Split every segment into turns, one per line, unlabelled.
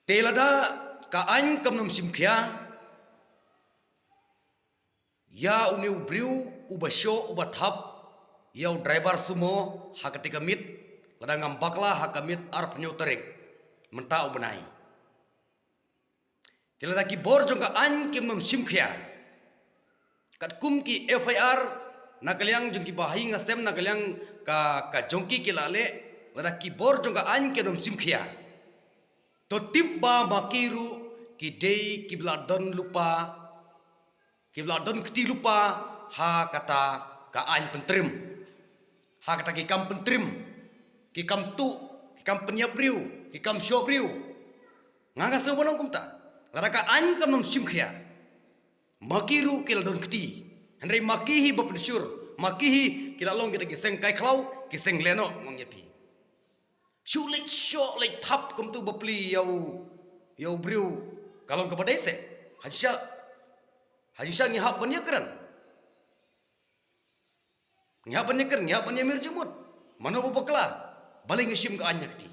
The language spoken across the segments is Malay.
Telada ka an kam nom simkhia ya uniu briu ubasyo ubathap ya driver sumo hakatika mit ladangam bakla hakamit ar penyo terek menta ubenai telada ki bor jong ka an kim nom simkhia kat kum ki FIR nakaliang jong ki bahi ngastem nakaliang ka jongki ki lale lada ki bor jong ka an kim nom simkhia to tibba makiru ki dei ki bladon lupa ki bladon keti lupa ha kata ka an pentrim ha kata ki kam pentrim ki kam tu ki kam penyabriu ki kam syobriu nganga sebonong kumta lada ka an kam nom simkhia makiru ki ladon keti henry makihi bapensur makihi ki lalong kita ki seng kai klau ki seng leno ngong yapi Sulit syok lek tap kum tu bepli yau briu kalau kepada ese haji syah ngihap banyak keran ngihap banyak mirjumut mana bopakla balai ngesim ke anyak ti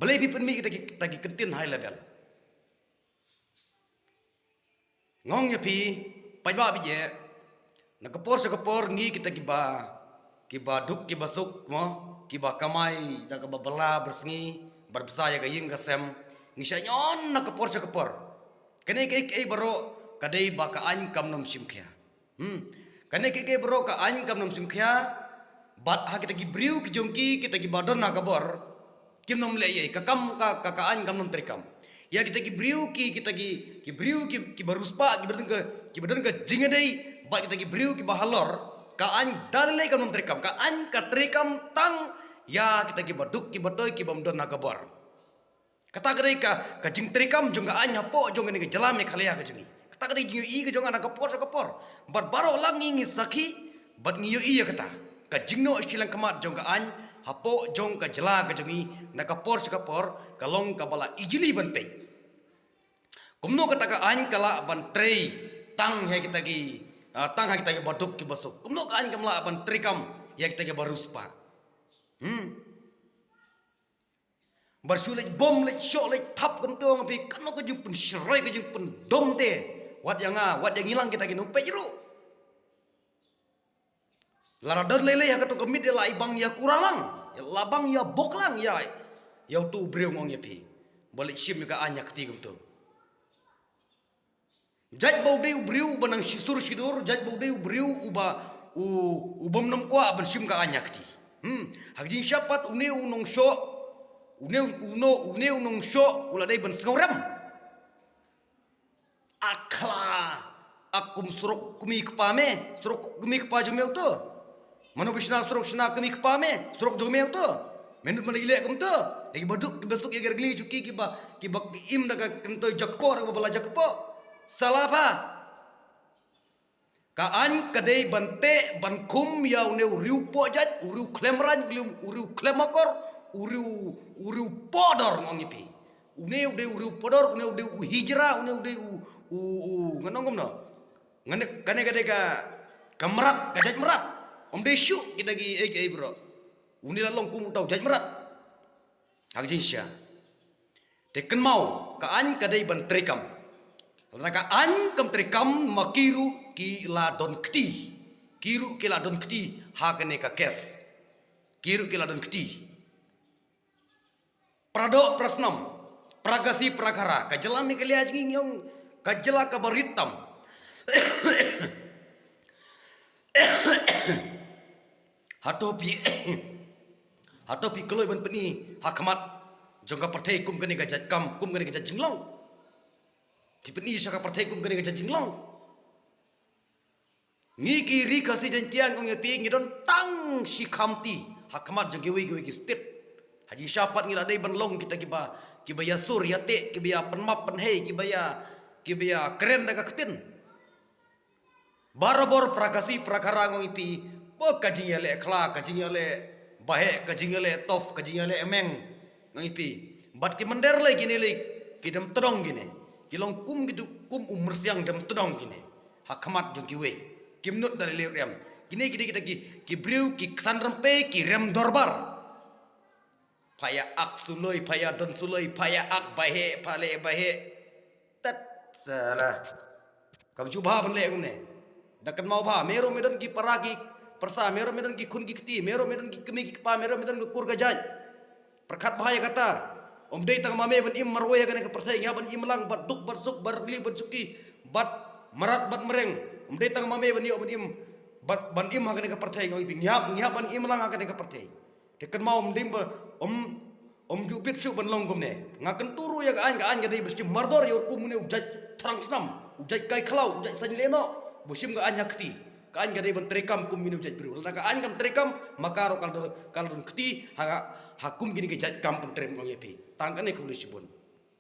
balai pipenmi kita tagi kentin high level ngong nyapi pajba bije nakapor sakapor ngi kita kiba duk kiba suk mo kiba kamai da kiba bela bersengi berbesaya ga ying gasem ngisya nyon na kepor kene ke baro kadai ba ka an kam nom simkhia kene ke baro ka an kam nom simkhia bat ha kita gibriu ki jongki kita gi badon na kabor kim nom le ye ka kam ka an kam nom trikam ya kita gibriu ki kita gi briu ki baruspa ki badon ka jingadei ba kita gibriu ki bahalor ka an dalile kam nom trikam ka an ka trikam tang ya kita ki baduk ki badoy ki bamdon nagabor kata kadai ka jing trikam jong ga anya po jong ni jalame khalaya ka jingi kata kadai jingi i ka jong ana kapor bar baro lang ngi sakhi bad ngi i kata ka jingno silang kamat jong ga an hapo jong ka jala ka jingi na kapor kalong ka bala ijili ban pe kumno kata ka an kala ban trei tang he kita ki tang ha kita ki baduk ki basuk kumno ka an kamla ban trikam ya kita ki baruspa Bersulek bom lek syok lek tap kentong api kano ke jung pen serai ke jung pen dom te wat yang hilang kita ginu pe jeru lara dar lele ha kato kemit de lai bang ya kuralang ya labang ya boklang ya yau tu breu ngong yapi balik sim ka anya keti kemtu jaj bau de breu banang sidur jaj bau de breu ubam nam kwa ban sim ka anya keti hagjin syapat uneu nong syok uneu nong syok ula dai ban sengauram akla akum suruk kumi kepame suruk kumi kepa jumeu tu mano bisna suruk sina kumi kepame suruk jumeu tu menut mana ilek kum tu lagi baduk besok ya gergli cuki kiba im daga kento jakpor bala jakpo salah apa kaan kadai bante ban kum ya uneu riu pojat uriu klemran uriu klemakor uriu podor ngongipi uneu de uriu podor uneu de hijrah uneu de nganong no ngane kane ka kamrat kajat merat om de syu kita gi bro uni lalong kum tau jaj merat hagjin sya teken mau kaan kadai ban trekam laka an kam trekam makiru ki ladon kti kiru ki ladon kti ha kane ka kes kiru ki ladon kti Prado prasnam pragasi prakara kajelami kaliaj ngiyong kajela kabaritam hatopi keloi ban peni hakmat jongka partai kum kene gajat kam kum kene gajat jinglong ki peni saka partai kum kene gajat jinglong ngi kiri kasi jantian ngong yapi ngidon tang si kamti hakmat jongki wi state haji syapat ngila dai ban long kita kiba yasur yate kiba penmap penhei kiba keren daga ketin barabor prakasi prakara ngong ipi bo kajing yale khla kajing yale bahe kajing yale tof kajing yale emeng ngong ipi bat ki mender le gini le kidam tedong gini kilong kum gitu kum umur siang dam tedong gini hakmat jong kiwe kimnut dari leriam gini kita ki briu ki kesan rempe ki rem dorbar Paya ak suloi, paya don suloi, paya ak bahe, pale bahe. Tet salah. Kamu cuba ban le ne. Dakan mau ba mero medan ki paragi persa mero medan ki kun ki keti mero medan ki kemi ki pa mero medan ki kur gajaj. Perkat bahaya kata. Om dei tang mame ban im marwaya kan ke persai ban im lang bat duk bat suk bar li bat suki bat marat bat mereng. Om dei tang mame ban ban im bat ban im kan ke persai ngai ngiap ban im lang kan ke persai. Dekan mau om dim om jubit su ban long gomne. Ngakan turu ya ga an ga dei beski mardor ya ku mune ujaj terang senam, ujaj kai khalau, ujaj san leno. Busim ga an yakti. Kaan ga dei ban trekam kum mine ujaj biru. La ga an kam trekam makaro kal kal keti ha hakum gini ke jaj kampung trem ngi pi. Tangkane kulis bun.